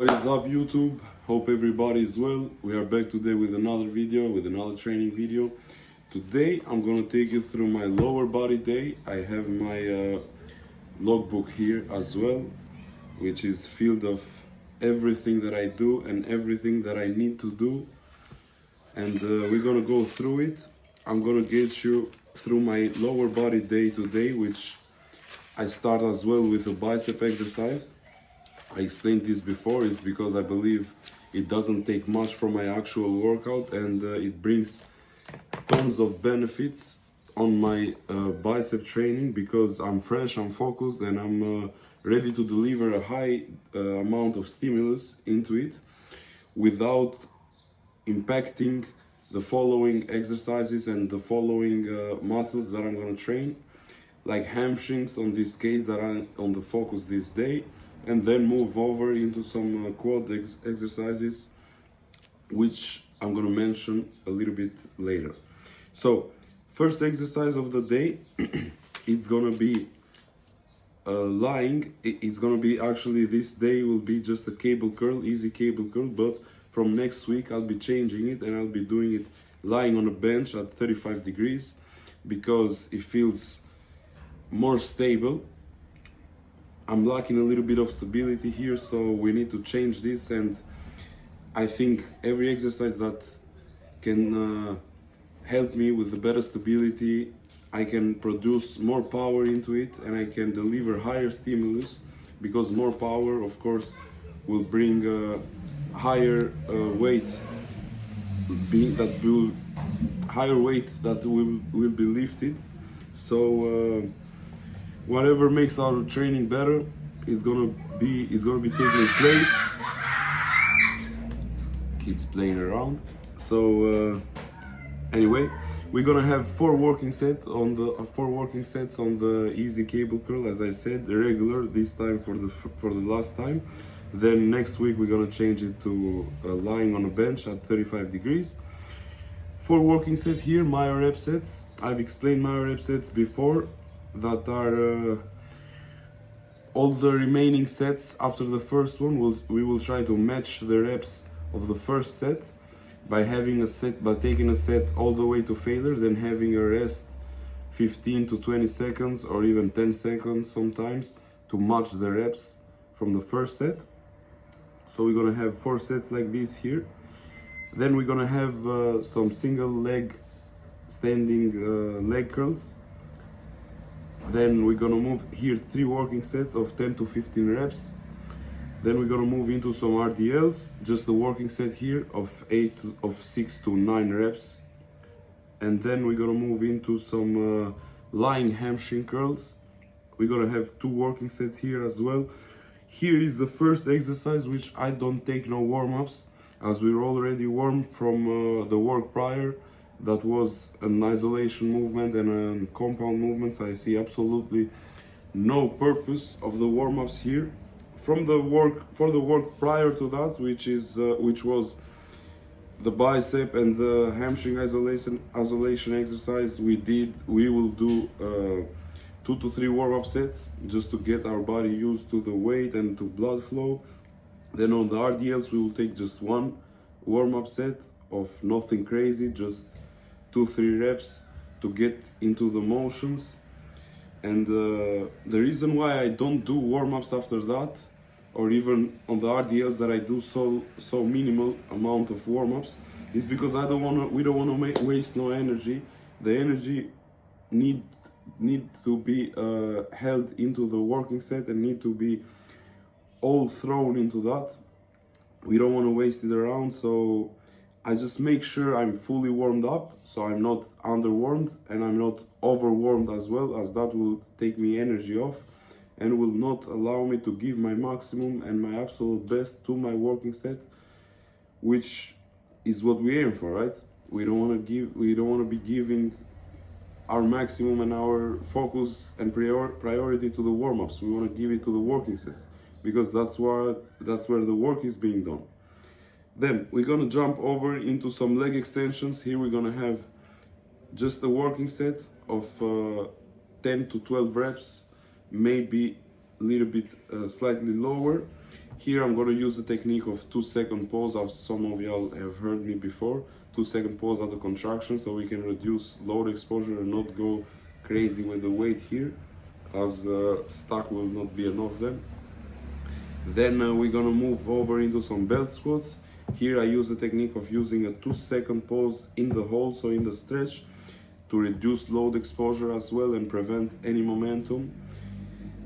What is up, YouTube? Hope everybody is well. We are back today with another video, with another training video. Today I'm gonna take you through my lower body day. I have my logbook here as well, which is filled of everything that I do and everything that I need to do. And we're gonna go through it. I'm gonna get you through my lower body day today, which I start as well with a bicep exercise. I explained this before, is because I believe it doesn't take much from my actual workout, and it brings tons of benefits on my bicep training, because I'm fresh, I'm focused, and I'm ready to deliver a high amount of stimulus into it without impacting the following exercises and the following muscles that I'm going to train, like hamstrings on this case that I'm on the focus this day, and then move over into some quad exercises, which I'm going to mention a little bit later. So first exercise of the day, it's going to be lying. It's going to be, actually this day will be just a cable curl, easy cable curl, but from next week I'll be changing it and I'll be doing it lying on a bench at 35 degrees because it feels more stable. I'm lacking a little bit of stability here, so we need to change this, and I think every exercise that can help me with the better stability, I can produce more power into it and I can deliver higher stimulus, because more power of course will bring higher weight, that will be lifted. So whatever makes our training better is gonna be taking place. Kids playing around. So anyway, we're gonna have four working sets on the easy cable curl, as I said, regular this time for the last time. Then next week we're gonna change it to lying on a bench at 35 degrees. Four working sets here, myo rep sets. I've explained myo rep sets before, that are all the remaining sets after the first one. We will try to match the reps of the first set by taking a set all the way to failure, then having a rest 15 to 20 seconds or even 10 seconds sometimes to match the reps from the first set. So we're gonna have four sets like this here. Then we're gonna have some single leg standing leg curls. Then we're gonna move here, three working sets of 10 to 15 reps. Then we're gonna move into some RDLs, just a working set here of 6 to 9 reps. And then we're gonna move into some lying hamstring curls. We're gonna have two working sets here as well. Here is the first exercise, which I don't take no warm-ups, as we're already warm from the work prior. That was an isolation movement and a compound movement, so I see absolutely no purpose of the warm-ups here. For the work prior to that, which was the bicep and the hamstring isolation exercise, we will do 2 to 3 warm-up sets just to get our body used to the weight and to blood flow. Then on the RDLs we will take just one warm-up set of nothing crazy, just 2-3 reps to get into the motions. And the reason why I don't do warm-ups after that, or even on the RDLs that I do so minimal amount of warm-ups, is because we don't want to waste no energy. The energy need to be held into the working set and need to be all thrown into that. We don't want to waste it around, so I just make sure I'm fully warmed up, so I'm not underwarmed and I'm not overwarmed as well, as that will take me energy off and will not allow me to give my maximum and my absolute best to my working set, which is what we aim for, right? We don't want to be giving our maximum and our focus and priority to the warm-ups. We want to give it to the working sets, because that's where the work is being done. Then we're gonna jump over into some leg extensions. Here we're gonna have just a working set of 10 to 12 reps, maybe a little bit slightly lower. Here I'm gonna use the technique of 2-second pause, as some of y'all have heard me before. 2-second pause at the contraction, so we can reduce load exposure and not go crazy with the weight here, as stack will not be enough then. Then we're gonna move over into some belt squats. Here I use the technique of using a 2-second pause in the hold, so in the stretch, to reduce load exposure as well and prevent any momentum.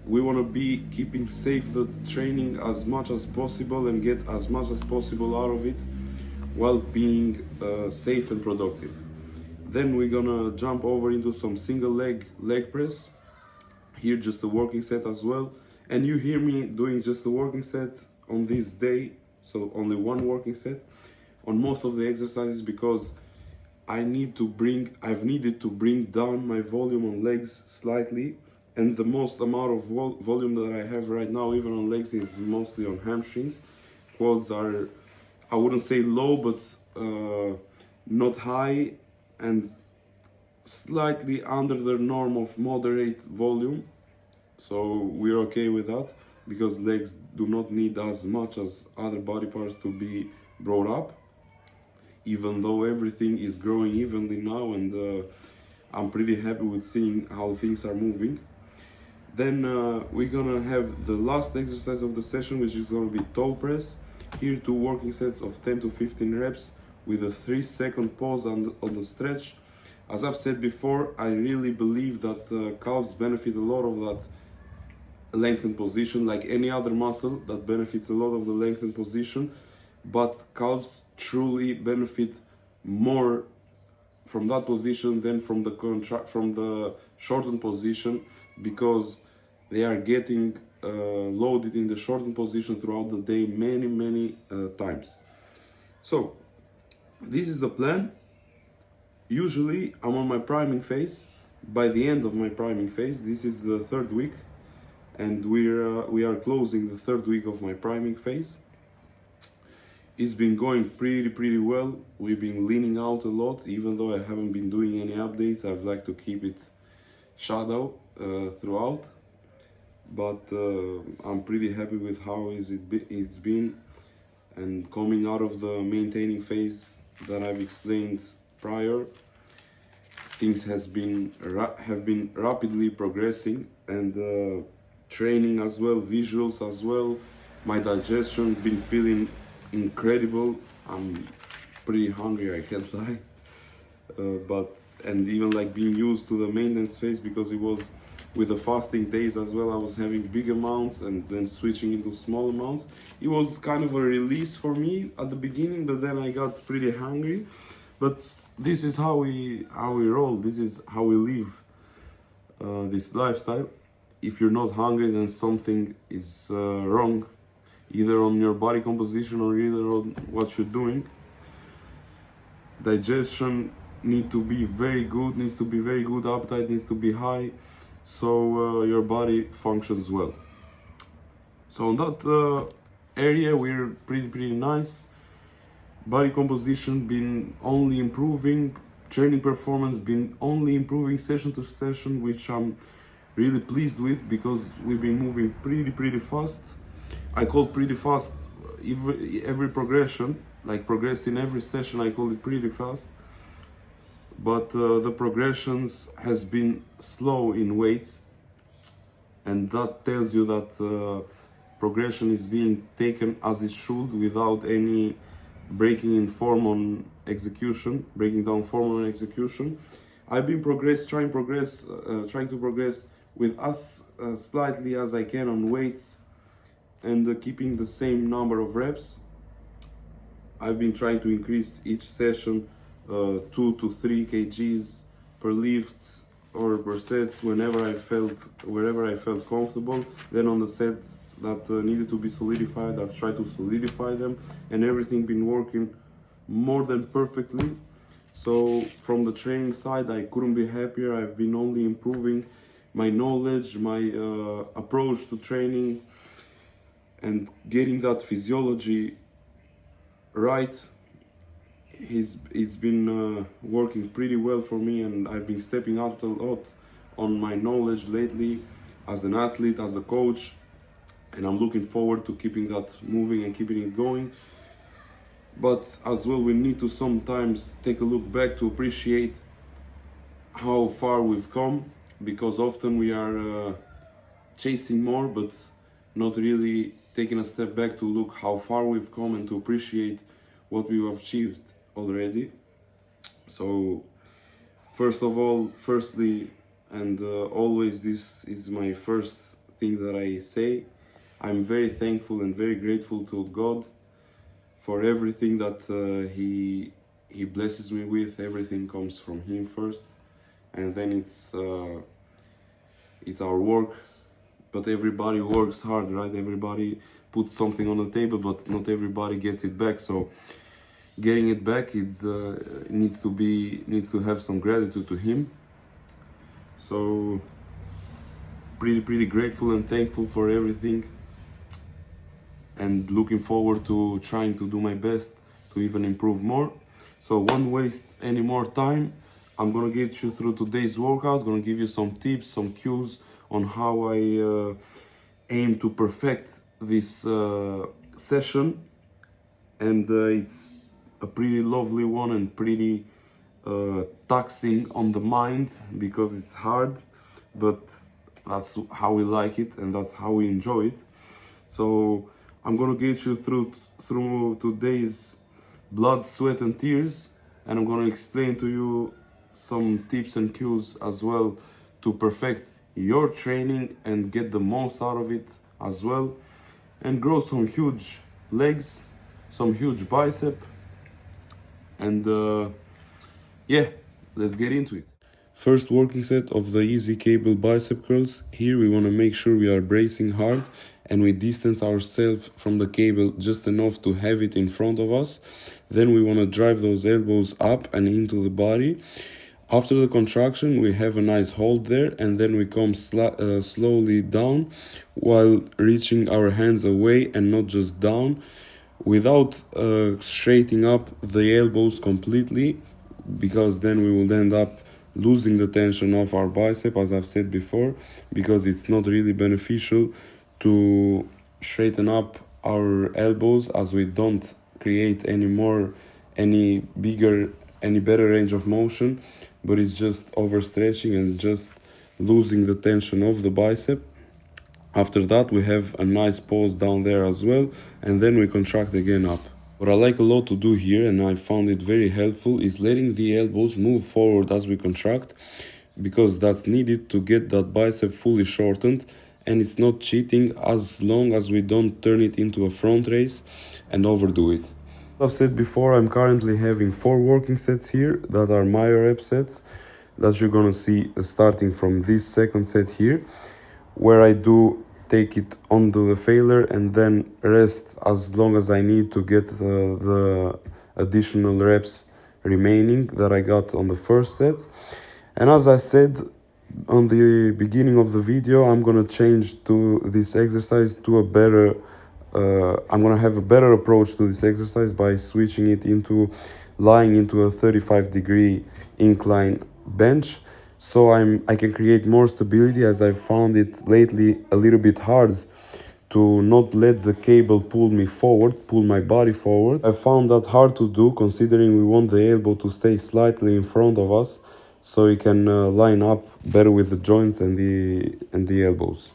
We want to be keeping safe the training as much as possible and get as much as possible out of it while being safe and productive. Then we're gonna jump over into some single leg press. Here just a working set as well. And you hear me doing just a working set on this day, so only one working set on most of the exercises, because I've needed to bring down my volume on legs slightly, and the most amount of volume that I have right now, even on legs, is mostly on hamstrings. Quads are, I wouldn't say low, but not high, and slightly under the norm of moderate volume. So we're okay with that, because legs do not need as much as other body parts to be brought up, even though everything is growing evenly now, and I'm pretty happy with seeing how things are moving. Then we're gonna have the last exercise of the session, which is gonna be toe press. Here 2 working sets of 10 to 15 reps with a 3-second pause on the stretch. As I've said before, I really believe that calves benefit a lot of that lengthened position, like any other muscle that benefits a lot of the lengthened position, but calves truly benefit more from that position than from the shortened position, because they are getting loaded in the shortened position throughout the day many times. So this is the plan. Usually I'm on my priming phase. By the end of my priming phase, this is the 3rd week, and we are closing the 3rd week of my priming phase. It's been going pretty well. We've been leaning out a lot, even though I haven't been doing any updates. I'd like to keep it shadow throughout, but I'm pretty happy with how it's been. And coming out of the maintaining phase that I've explained prior, things have been rapidly progressing, and training as well, visuals as well. My digestion been feeling incredible. I'm pretty hungry, I can't lie, and even like being used to the maintenance phase, because it was with the fasting days as well. I was having big amounts and then switching into small amounts. It was kind of a release for me at the beginning, but then I got pretty hungry. But this is how we roll. This is how we live this lifestyle. If you're not hungry, then something is wrong, either on your body composition or either on what you're doing. Digestion needs to be very good, appetite needs to be high, so your body functions well. So on that area, we're pretty nice. Body composition been only improving, training performance been only improving session to session, which I'm really pleased with, because we've been moving pretty fast. I call pretty fast every progression, like progress in every session, I call it pretty fast. But the progressions has been slow in weights, and that tells you that progression is being taken as it should, without any breaking down form on execution. I've been trying to progress with as slightly as I can on weights, and keeping the same number of reps. I've been trying to increase each session 2 to 3 kgs per lifts or per sets wherever I felt comfortable. Then on the sets that needed to be solidified, I've tried to solidify them, and everything been working more than perfectly. So from the training side, I couldn't be happier. I've been only improving my knowledge, my approach to training, and getting that physiology right. It's been working pretty well for me, and I've been stepping out a lot on my knowledge lately as an athlete, as a coach, and I'm looking forward to keeping that moving and keeping it going. But as well, we need to sometimes take a look back to appreciate how far we've come, because often we are chasing more but not really taking a step back to look how far we've come and to appreciate what we have achieved already. So firstly, and always, this is my first thing that I say, I'm very thankful and very grateful to God for everything that he blesses me with. Everything comes from him first, and then it's our work. But everybody works hard, right? Everybody puts something on the table, but not everybody gets it back. So getting it back, needs to have some gratitude to him. So pretty grateful and thankful for everything, and looking forward to trying to do my best to even improve more. So won't waste any more time. I'm gonna get you through today's workout, gonna give you some tips, some cues on how I aim to perfect this session. And it's a pretty lovely one and pretty taxing on the mind, because it's hard, but that's how we like it and that's how we enjoy it. So I'm gonna get you through today's blood, sweat and tears, and I'm gonna explain to you some tips and cues as well to perfect your training and get the most out of it as well, and grow some huge legs, some huge bicep, and yeah, let's get into it. First working set of the easy cable bicep curls. Here we want to make sure we are bracing hard and we distance ourselves from the cable just enough to have it in front of us. Then we want to drive those elbows up and into the body. After the contraction, we have a nice hold there, and then we come slowly down while reaching our hands away and not just down, without straightening up the elbows completely, because then we will end up losing the tension of our bicep, as I've said before, because it's not really beneficial to straighten up our elbows, as we don't create any better range of motion, but it's just overstretching and just losing the tension of the bicep. After that, we have a nice pause down there as well, and then we contract again up. What I like a lot to do here, and I found it very helpful, is letting the elbows move forward as we contract, because that's needed to get that bicep fully shortened, and it's not cheating as long as we don't turn it into a front raise and overdo it. I've said before, I'm currently having 4 working sets here that are my rep sets that you're gonna see starting from this second set here, where I do take it onto the failure and then rest as long as I need to get the additional reps remaining that I got on the first set. And as I said on the beginning of the video, I'm gonna change to this exercise to a better I'm gonna have a better approach to this exercise by switching it into lying into a 35-degree incline bench, so I can create more stability, as I found it lately a little bit hard to not let the cable pull my body forward. I found that hard to do, considering we want the elbow to stay slightly in front of us, so we can line up better with the joints and the elbows.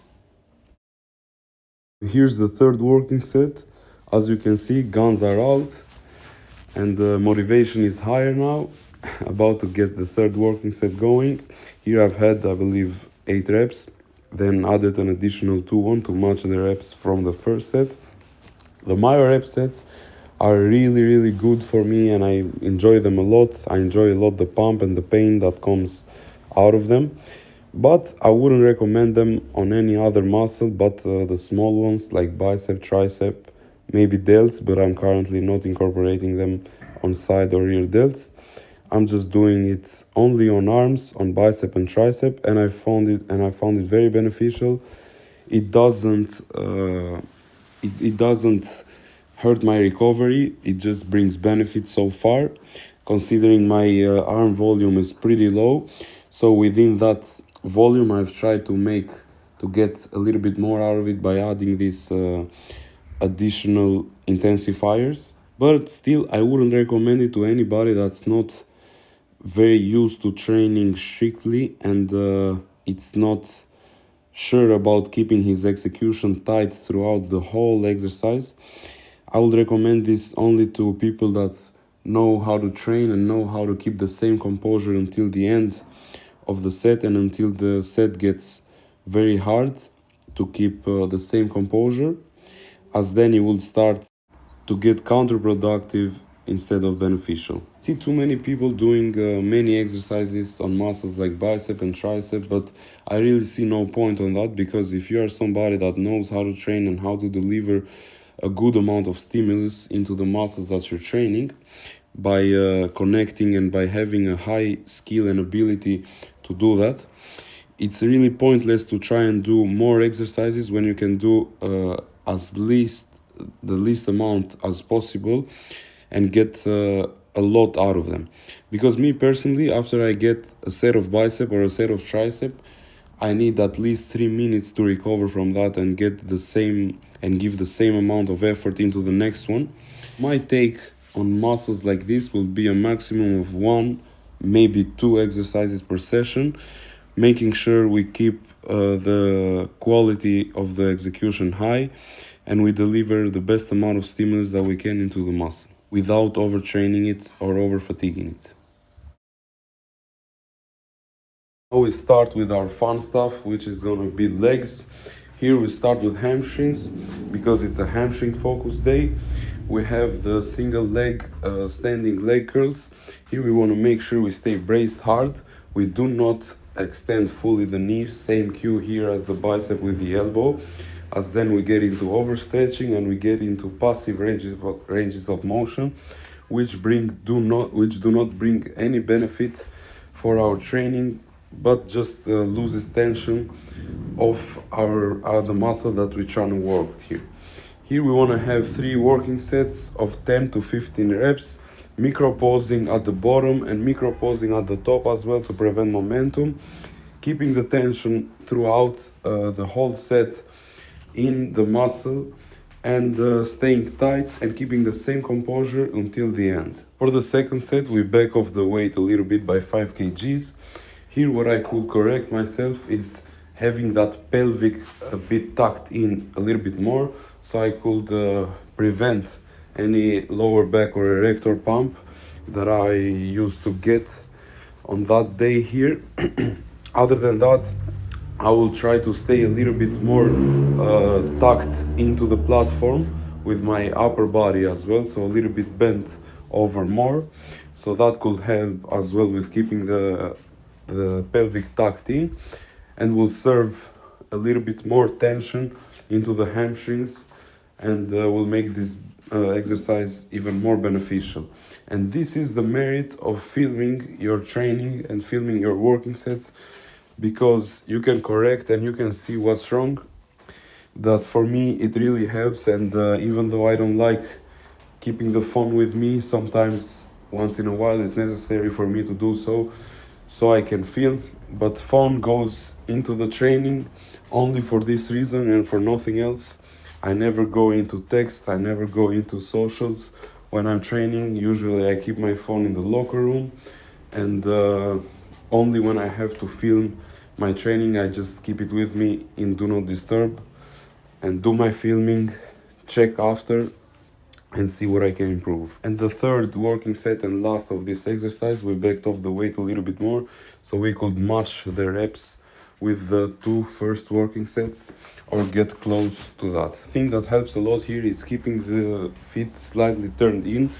Here's the third working set. As you can see, guns are out and the motivation is higher now. About to get the third working set going. Here I've had, I believe, 8 reps, then added an additional 2 on to match the reps from the first set. The Myo rep sets are really good for me, and I enjoy them a lot. I enjoy a lot the pump and the pain that comes out of them. But I wouldn't recommend them on any other muscle but the small ones like bicep, tricep, maybe delts, but I'm currently not incorporating them on side or rear delts. I'm just doing it only on arms, on bicep and tricep, and I found it very beneficial. It doesn't hurt my recovery. It just brings benefits so far, considering my arm volume is pretty low. So within that volume, I've tried to make to get a little bit more out of it by adding these additional intensifiers. But still, I wouldn't recommend it to anybody that's not very used to training strictly and it's not sure about keeping his execution tight throughout the whole exercise. I would recommend this only to people that know how to train and know how to keep the same composure until the end of the set and until the set gets very hard to keep the same composure, as then it will start to get counterproductive instead of beneficial. I see too many people doing many exercises on muscles like bicep and tricep, but I really see no point on that, because if you are somebody that knows how to train and how to deliver a good amount of stimulus into the muscles that you're training by connecting and by having a high skill and ability to do that, it's really pointless to try and do more exercises when you can do the least amount as possible and get a lot out of them. Because me personally, after I get a set of bicep or a set of tricep, I need at least 3 minutes to recover from that and get the same and give the same amount of effort into the next one. My take on muscles like this will be a maximum of 1, maybe 2 exercises per session, making sure we keep the quality of the execution high and we deliver the best amount of stimulus that we can into the muscle without overtraining it or over fatiguing it. Now we start with our fun stuff, which is going to be legs. Here we start with hamstrings because it's a hamstring focused day. We have the single leg standing leg curls. Here we want to make sure we stay braced hard. We do not extend fully the knee, same cue here as the bicep with the elbow, as then we get into overstretching and we get into passive ranges of motion, which do not bring any benefit for our training, but just loses tension of the muscle that we're trying to work here. Here we want to have 3 working sets of 10 to 15 reps, micro posing at the bottom and micro posing at the top as well to prevent momentum, keeping the tension throughout the whole set in the muscle and staying tight and keeping the same composure until the end. For the second set, we back off the weight a little bit by 5 kgs. Here what I could correct myself is having that pelvic a bit tucked in a little bit more, so I could prevent any lower back or erector pump that I used to get on that day here. Other than that, I will try to stay a little bit more tucked into the platform with my upper body as well, so a little bit bent over more, so that could help as well with keeping the pelvic tucked in and will serve a little bit more tension into the hamstrings and will make this exercise even more beneficial. And this is the merit of filming your training and filming your working sets, because you can correct and you can see what's wrong. That for me it really helps, and even though I don't like keeping the phone with me, sometimes once in a while it's necessary for me to do so I can film. But phone goes into the training only for this reason and for nothing else. I never go into text, I never go into socials when I'm training. Usually I keep my phone in the locker room, and only when I have to film my training I just keep it with me in do not disturb and do my filming, check after and see what I can improve. And the third working set and last of this exercise, we backed off the weight a little bit more so we could match the reps with the 2 first working sets or get close to that. The thing that helps a lot here is keeping the feet slightly turned in,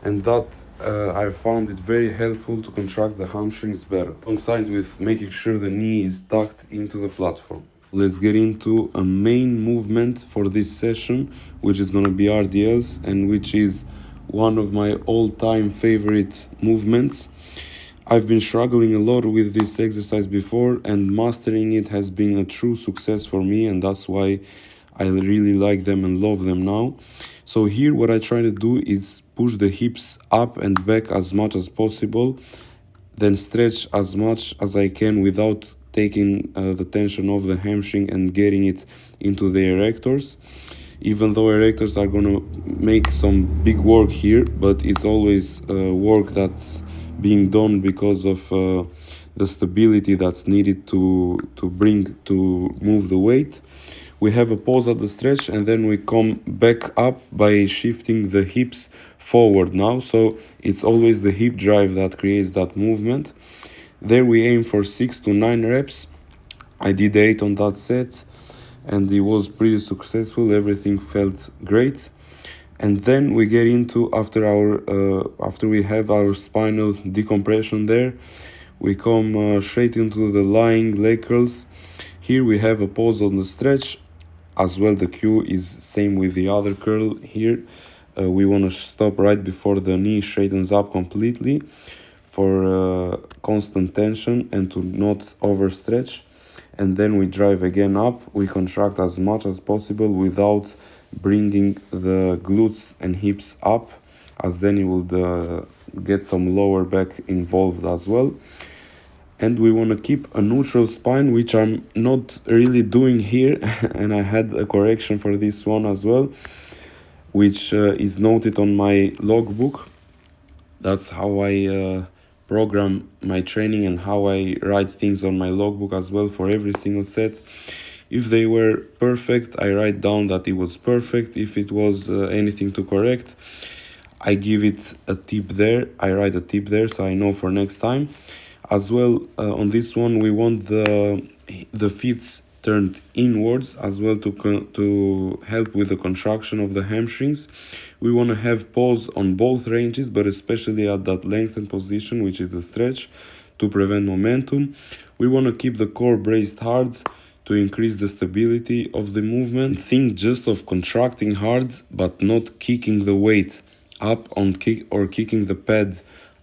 and that I found it very helpful to contract the hamstrings better, alongside with making sure the knee is tucked into the platform. Let's get into a main movement for this session, which is going to be RDLs, and which is one of my all-time favorite movements. I've been struggling a lot with this exercise before, and mastering it has been a true success for me, and that's why I really like them and love them now. So here what I try to do is push the hips up and back as much as possible, then stretch as much as I can without taking the tension of the hamstring and getting it into the erectors. Even though erectors are gonna make some big work here, but it's always work that's being done because of the stability that's needed to move the weight. We have a pause at the stretch, and then we come back up by shifting the hips forward now. So it's always the hip drive that creates that movement. There we aim for 6 to 9 reps. I did 8 on that set, and it was pretty successful. Everything felt great. And then we get into, after we have our spinal decompression there, we come straight into the lying leg curls. Here we have a pause on the stretch. As well, the cue is same with the other curl here. We want to stop right before the knee straightens up completely for constant tension and to not overstretch. And then we drive again up. We contract as much as possible without bringing the glutes and hips up, as then you will get some lower back involved as well. And we want to keep a neutral spine, which I'm not really doing here. And I had a correction for this one as well, which is noted on my logbook. That's how I program my training and how I write things on my logbook as well for every single set. If they were perfect, I write down that it was perfect. If it was anything to correct, I give it a tip there. I write a tip there so I know for next time. As well, on this one, we want the feet turned inwards as well to help with the contraction of the hamstrings. We want to have pause on both ranges, but especially at that lengthened position, which is the stretch, to prevent momentum. We want to keep the core braced hard to increase the stability of the movement. Think just of contracting hard, but not kicking the weight up on kicking the pad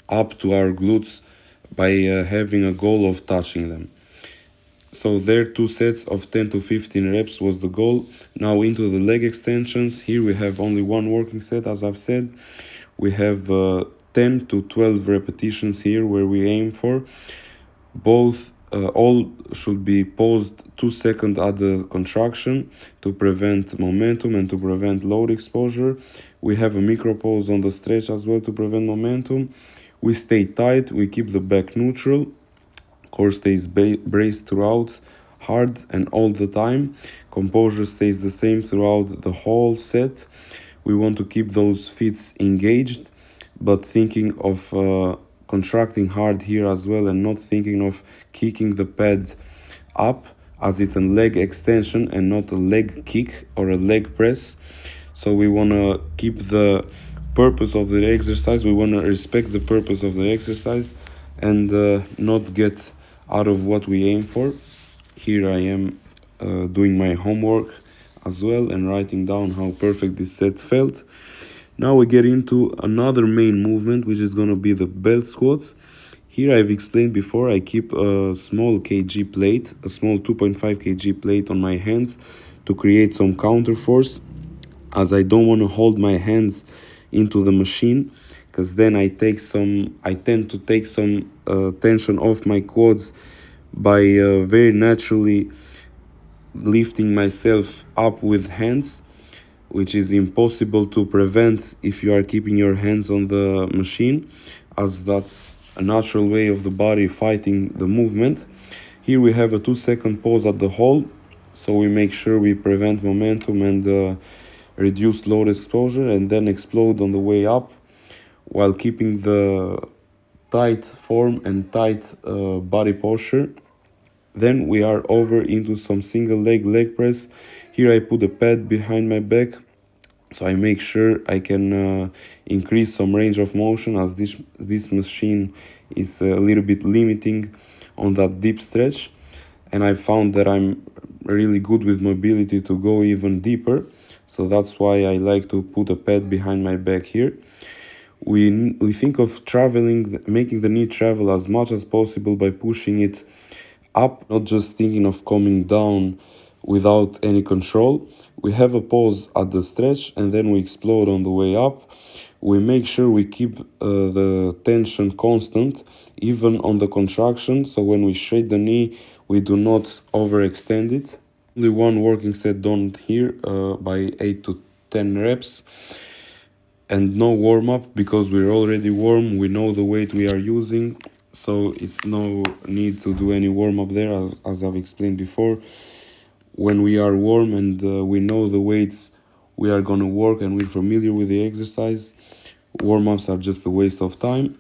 up to our glutes by having a goal of touching them. So there, 2 sets of 10 to 15 reps was the goal. Now into the leg extensions. Here we have only one working set, as I've said. We have 10 to 12 repetitions here where we aim for. All should be paused 2 seconds at the contraction to prevent momentum and to prevent load exposure. We have a micro pause on the stretch as well to prevent momentum. We stay tight, we keep the back neutral, core stays braced throughout, hard and all the time. Composure stays the same throughout the whole set. We want to keep those feet engaged, but thinking of contracting hard here as well, and not thinking of kicking the pad up, as it's a leg extension and not a leg kick or a leg press. So we want to keep the purpose of the exercise. We want to respect the purpose of the exercise and not get out of what we aim for. Here I am doing my homework as well and writing down how perfect this set felt. Now we get into another main movement, which is going to be the belt squats. Here I've explained before, I keep a small kg plate, a small 2.5 kg plate on my hands to create some counter force, as I don't want to hold my hands into the machine, because then I tend to take some tension off my quads by very naturally lifting myself up with hands, which is impossible to prevent if you are keeping your hands on the machine, as that's a natural way of the body fighting the movement. Here we have a 2-second pause at the hold, so we make sure we prevent momentum and reduce load exposure, and then explode on the way up while keeping the tight form and tight body posture. Then we are over into some single leg press. Here I put a pad behind my back, so I make sure I can increase some range of motion, as this machine is a little bit limiting on that deep stretch, and I found that I'm really good with mobility to go even deeper. So that's why I like to put a pad behind my back here. We think of making the knee travel as much as possible by pushing it up, not just thinking of coming down without any control. We have a pause at the stretch and then we explode on the way up. We make sure we keep the tension constant even on the contraction, so when we shake the knee we do not overextend it. Only one working set done here by 8 to 10 reps, and no warm-up because we're already warm, we know the weight we are using, so it's no need to do any warm-up there, as I've explained before. When we are warm and we know the weights we are gonna work and we're familiar with the exercise, warm-ups are just a waste of time.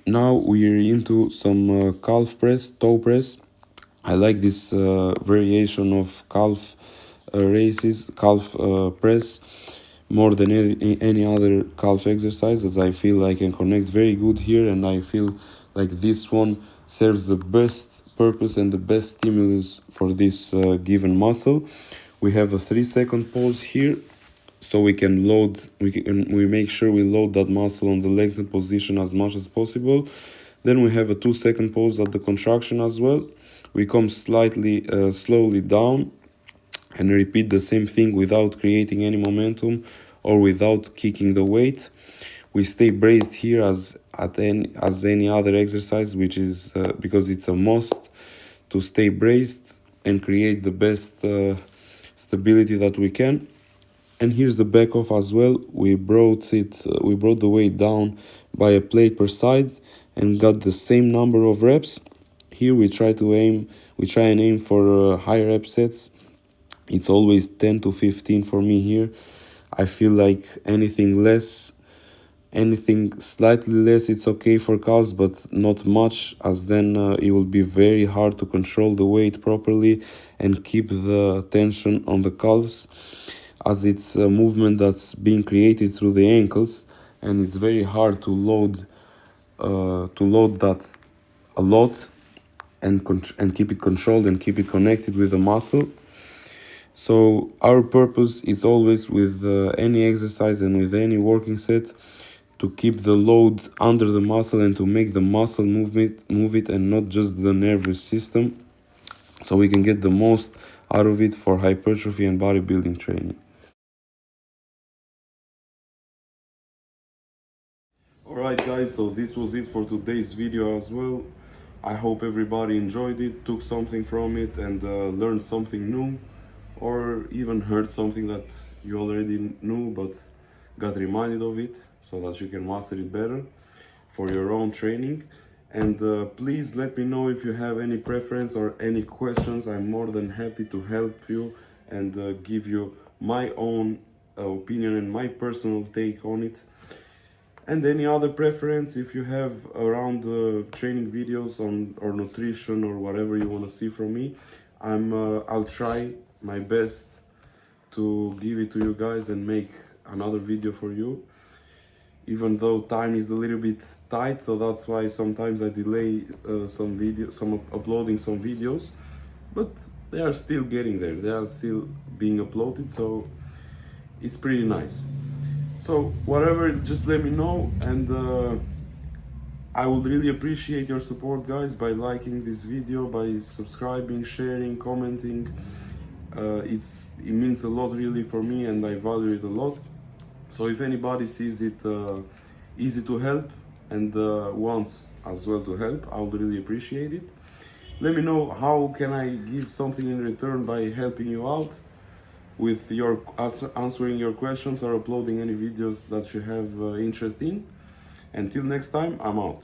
Now we're into some calf press, toe press. I like this variation of calf calf press, more than any other calf exercise, as I feel I can connect very good here, and I feel like this one serves the best purpose and the best stimulus for this given muscle. We have a 3-second pause here, so we can load, we make sure we load that muscle on the lengthened position as much as possible. Then we have a 2-second pause at the contraction as well. We come slightly slowly down and repeat the same thing without creating any momentum or without kicking the weight. We stay braced here as any other exercise, which is because it's a must to stay braced and create the best stability that we can. And here's the back off as well. We brought the weight down by a plate per side and got the same number of reps. Here we try and aim for higher rep sets. It's always 10 to 15 for me here. I feel like anything slightly less, it's okay for calves, but not much, as then it will be very hard to control the weight properly and keep the tension on the calves, as it's a movement that's being created through the ankles, and it's very hard to load that a lot and keep it controlled and keep it connected with the muscle. So our purpose is always with any exercise and with any working set to keep the load under the muscle and to make the muscle move it and not just the nervous system, so we can get the most out of it for hypertrophy and bodybuilding training. Alright guys, so this was it for today's video as well. I hope everybody enjoyed it, took something from it, and learned something new, or even heard something that you already knew but got reminded of it, so that you can master it better for your own training. And please let me know if you have any preference or any questions. I'm more than happy to help you and give you my own opinion and my personal take on it. And any other preference if you have around training videos on or nutrition or whatever you want to see from me, I'll try my best to give it to you guys and make another video for you, even though time is a little bit tight, so that's why sometimes I delay uploading some videos, but they are still getting there, they are still being uploaded, so it's pretty nice. So whatever, just let me know, and I would really appreciate your support guys by liking this video, by subscribing, sharing, commenting. It means a lot really for me, and I value it a lot. So if anybody sees it easy to help and wants as well to help, I would really appreciate it. Let me know how can I give something in return by helping you out with your answering your questions or uploading any videos that you have interest in. Until next time, I'm out.